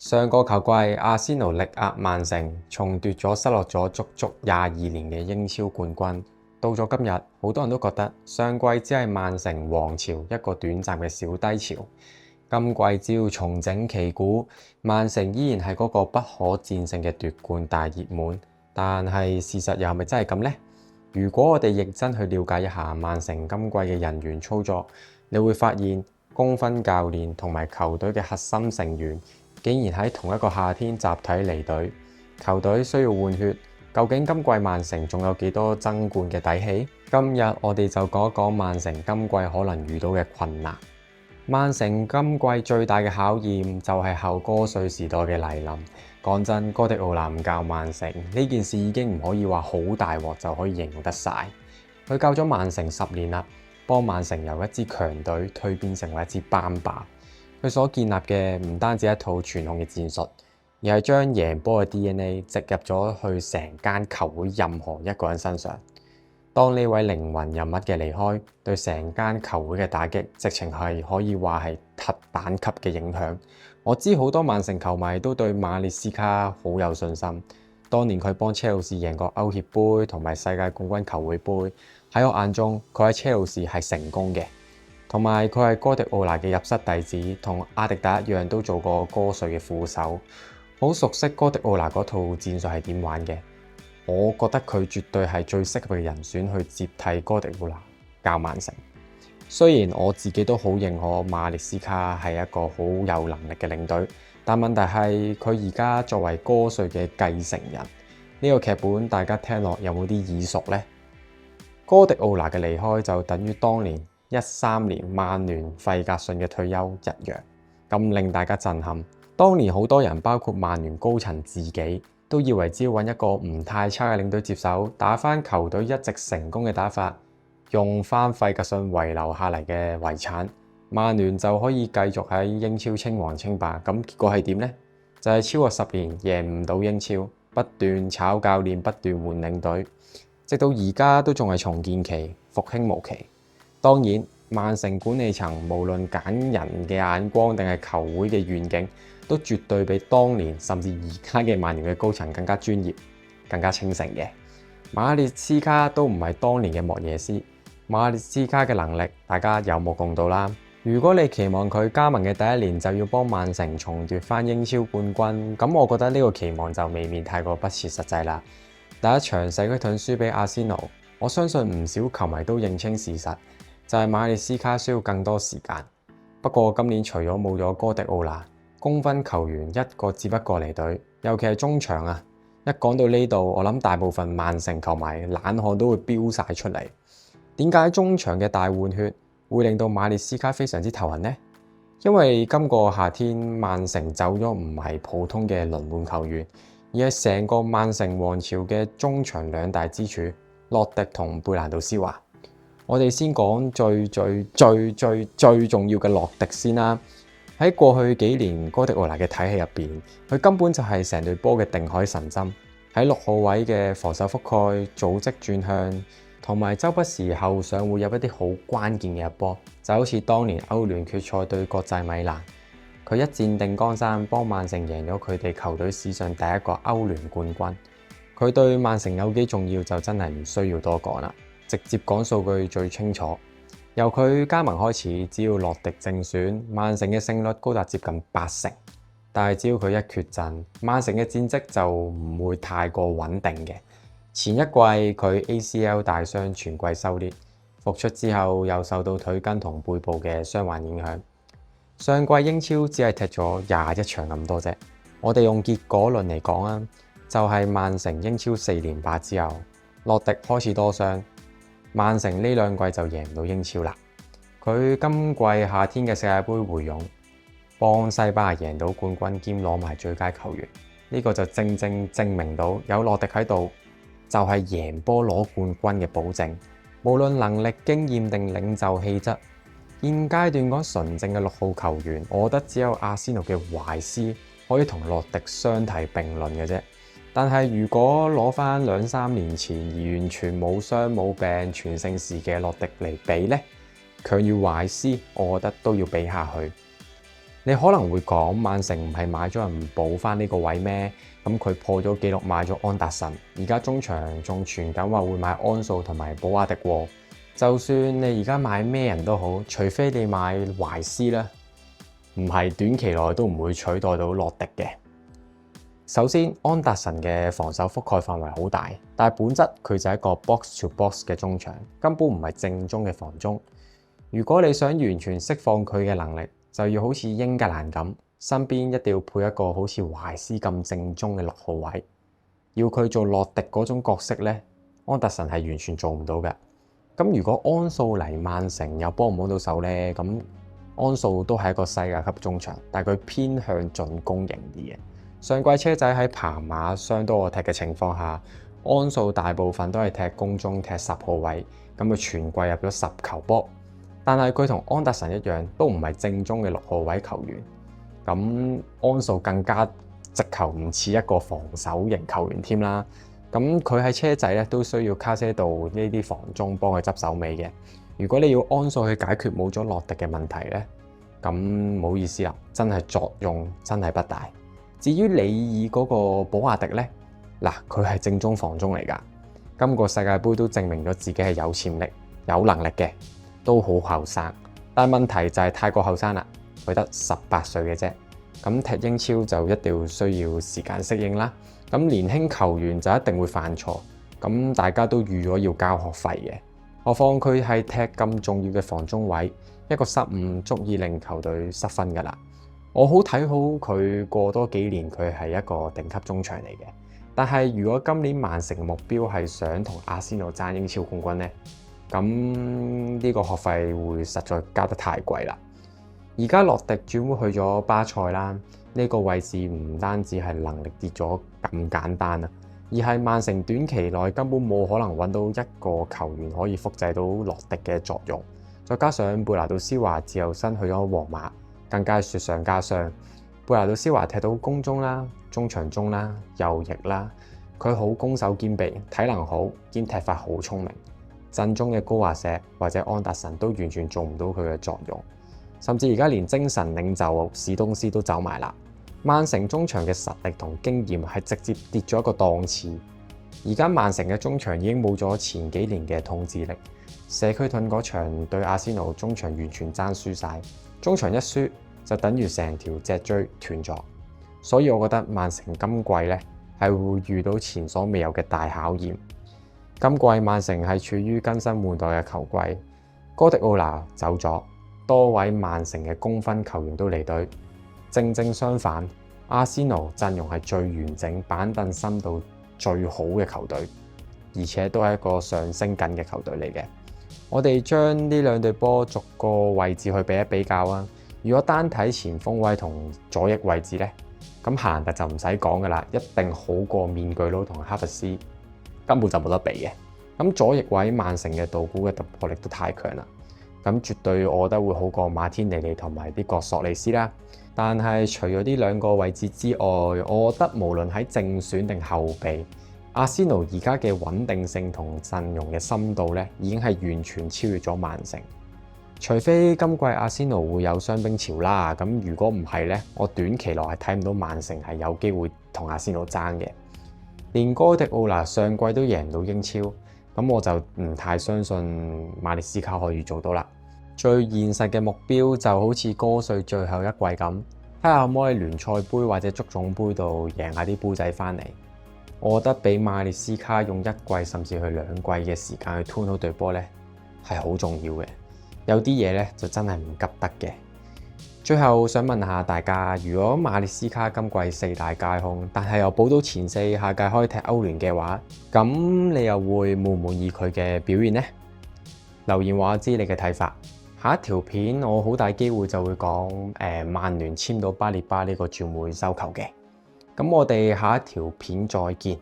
上個球季，阿仙奴力壓曼城，重奪咗失落咗足足22年嘅英超冠軍。到咗今日，好多人都覺得上季只係曼城王朝一個短暫嘅小低潮。今季只要重整旗鼓，曼城依然係嗰個不可戰勝嘅奪冠大熱門。但係事實又係咪真係咁呢？如果我哋認真去了解一下曼城今季嘅人員操作，你會發現功勳教練同埋球隊嘅核心成員竟然喺同一個夏天集體離隊，球隊需要換血。究竟今季曼城仲有幾多爭冠嘅底氣？今日我哋就講一講曼城今季可能遇到嘅困難。曼城今季最大嘅考驗就係後哥帥時代嘅來臨。講真，哥迪奧拿唔教曼城呢件事已經唔可以話好大鑊就可以形容得晒。佢教咗曼城10年啦，幫曼城由一支強隊蛻變成為一支班霸。佢所建立嘅唔單止一套傳統嘅戰術，而係將贏波嘅 DNA 植入咗去成間球會任何一個人身上。當呢位靈魂人物嘅離開，對成間球會嘅打擊，直情係可以話係核彈級嘅影響。我知好多曼城球迷都對馬列斯卡好有信心。當年佢幫車路士贏過歐協杯同埋世界冠軍球會杯，喺我眼中佢喺車路士係成功嘅。同埋佢係哥迪奧拿嘅入室弟子，同阿迪達一樣都做過哥帥嘅副手，好熟悉哥迪奧拿嗰套戰術係點玩嘅。我覺得佢絕對係最適合嘅人選去接替哥迪奧拿教曼城。雖然我自己都好認可馬列斯卡係一個好有能力嘅領隊，但問題係佢而家作為哥帥嘅繼承人，呢個劇本大家聽落有冇啲耳熟呢？哥迪奧拿嘅離開就等於當年13年曼聯費格遜嘅退休一樣，咁令大家震撼。當年好多人包括曼聯高層自己都以為只要揾一個唔太差嘅領隊接手，打返球隊一直成功嘅打法，用返費格遜遺留下嚟嘅遺產，曼聯就可以繼續喺英超稱王稱霸。咁結果係點呢？就係超過10年贏唔到英超，不斷炒教練，不斷換領隊，直到而家都仲係重建期，復興無期。當然，曼城管理層無論揀人嘅眼光定係球會嘅願景，都絕對比當年甚至而家嘅曼聯嘅高層更加專業、更加清醒嘅。馬列斯卡都唔係當年嘅莫耶斯，馬列斯卡嘅能力大家有目共睹啦。如果你期望佢加盟嘅第一年就要幫曼城重奪返英超冠軍，咁我覺得呢個期望就未免太過不切實際啦。第一場社區盾輸俾阿仙奴，我相信唔少球迷都認清事實。就係馬列斯卡需要更多時間。不過今年除咗冇咗哥迪奧拿，功勳球員一個接一個離隊，尤其係中場啊！一講到呢度，我諗大部分曼城球迷冷汗都會飆晒出嚟。點解中場嘅大換血會令到馬列斯卡非常之頭痕呢？因為今個夏天曼城走咗唔係普通嘅輪換球員，而係成個曼城王朝嘅中場兩大支柱洛迪同貝蘭度斯華。我哋先講最重要嘅洛迪先啦。喺過去幾年哥迪奧拿嘅體系入邊，佢根本就係成隊波嘅定海神針。喺6號位嘅防守覆蓋、組織轉向，同埋周不時後上會有一啲好關鍵嘅入波，就好似當年歐聯決賽對國際米蘭，佢一戰定江山，幫曼城贏咗佢哋球隊史上第一個歐聯冠軍。佢對曼城有幾重要就真係唔需要多講啦。直接講數據最清楚，由佢加盟開始，只要洛迪正選，曼城嘅勝率高達接近80%。但係只要佢一缺陣，曼城嘅戰績就唔會太過穩定嘅。前一季佢 ACL 大傷，全季收列，復出之後又受到腿筋同背部嘅傷患影響。上季英超只係踢咗21場咁多啫。我哋用結果論嚟講啊，就係曼城英超4連霸之後，洛迪開始多傷。曼城呢2季就贏唔到英超啦。佢今季夏天嘅世界盃回勇，幫西班牙贏到冠軍兼攞埋最佳球員，呢個就正正證明到有洛迪喺度就係贏波攞冠軍嘅保證。無論能力、經驗定領袖氣質，現階段講純正嘅6號球員，我覺得只有阿仙奴嘅懷斯可以同洛迪相提並論嘅啫。但係如果攞返2-3年前而完全冇傷冇病全盛時嘅洛迪嚟比呢，強如懷斯，我覺得都要比下去。你可能會講曼城唔係買咗人補翻呢個位咩？咁佢破咗紀錄買咗安達臣，而家中場仲傳緊話會買安素同埋保亞迪喎。就算你而家買咩人都好，除非你買懷斯啦，唔係短期內都唔會取代到洛迪嘅。首先，安達臣嘅防守覆蓋範圍好大，但係本質佢就係一個 box to box 嘅中場，根本唔係正宗嘅防中。如果你想完全釋放佢嘅能力，就要好似英格蘭咁，身邊一定要配一個好似懷斯咁正宗嘅6號位。要佢做洛迪嗰種角色呢，安達臣係完全做唔到嘅。咁如果安素嚟曼城又幫唔幫到手呢？咁安素都係一個世界級中場，但係佢偏向進攻型啲嘅。上季車仔喺爬馬傷多我踢嘅情況下，安素大部分都係踢攻中，踢10號位，咁佢全季入咗10球波。但係佢同安達臣一樣，都唔係正宗嘅6號位球員。咁安素更加直球唔似一個防守型球員添啦。咁佢喺車仔咧都需要卡西度呢啲防中幫佢執手尾嘅。如果你要安素去解決冇咗洛迪嘅問題咧，咁唔好意思啦，真係作用真係不大。至於里爾嗰個保亞迪咧，嗱佢係正宗防中嚟㗎。今個世界盃都證明咗自己係有潛力、有能力嘅。都好後生，但係問題就係太過後生啦，佢得18歲嘅啫。咁踢英超就一定要需要時間適應啦。咁年輕球員就一定會犯錯，咁大家都預咗要交學費嘅。何況佢係踢咁重要嘅防中位，一個失誤足以令球隊失分㗎啦。我好睇好佢過多幾年，佢係一個頂級中場嚟嘅。但係如果今年曼城目標係想同阿仙奴爭英超冠軍呢？咁呢個學費會實在交得太貴啦！而家洛迪轉會去咗巴塞啦，呢個位置唔單止係能力跌咗咁簡單啊，而係曼城短期內根本冇可能揾到一個球員可以複製到洛迪嘅作用。再加上貝拿度施華自由身去咗皇馬，更加雪上加霜。貝拿度施華踢到攻中啦、中場中啦、右翼啦，佢好攻守兼備，體能好兼踢法好聰明。陣中嘅高華石或者安達臣都完全做唔到佢嘅作用，甚至而家連精神領袖史東斯都走埋啦。曼城中場嘅實力同經驗係直接跌咗一個檔次。而家曼城嘅中場已經冇咗前幾年嘅統治力。社區盾嗰場對阿仙奴中場完全爭輸晒，中場一輸就等於成條脊椎斷咗。所以我覺得曼城今季咧係會遇到前所未有嘅大考驗。今季曼城係處於更新換代嘅球季，哥迪奧拿走咗，多位曼城嘅功勛球員都離隊。正相反，阿仙奴陣容係最完整、板凳深度最好嘅球隊，而且都係一個上升緊嘅球隊嚟嘅。我哋將呢兩隊波逐個位置去比一比較啊。如果單睇前鋒位同左翼位置呢，咁夏蘭特就唔使講噶啦，一定好過面具佬同哈弗斯。根本就冇得比嘅。咁左翼位曼城嘅道古嘅突破力都太強啦，咁絕對我覺得會好過馬天尼利同埋啲國索利斯啦。但係除咗呢兩個位置之外，我覺得無論喺正選定後備，阿仙奴而家嘅穩定性同陣容嘅深度咧，已經係完全超越咗曼城。除非今季阿仙奴會有傷兵潮啦，咁如果唔係咧，我短期內係睇唔到曼城係有機會同阿仙奴爭嘅。連哥迪奧拿上季都贏唔到英超，咁我就唔太相信馬列斯卡可以做到啦。最現實嘅目標就好似哥瑞最後一季咁，睇下可唔可以聯賽杯或者足總杯度贏下啲杯仔翻嚟。我覺得俾馬列斯卡用1季甚至去2季嘅時間去 turn 好隊波咧，係好重要嘅。有啲嘢咧就真係唔急得嘅。最後想問下大家，如果馬列斯卡今季4大皆空，但係又保到前4，下屆可以踢歐聯嘅話，咁你又會滿唔滿意佢嘅表現呢？留言話我知你嘅睇法。下一條片我好大機會就會講曼聯簽到巴列巴呢個轉會收購嘅。咁我哋下一條片再見。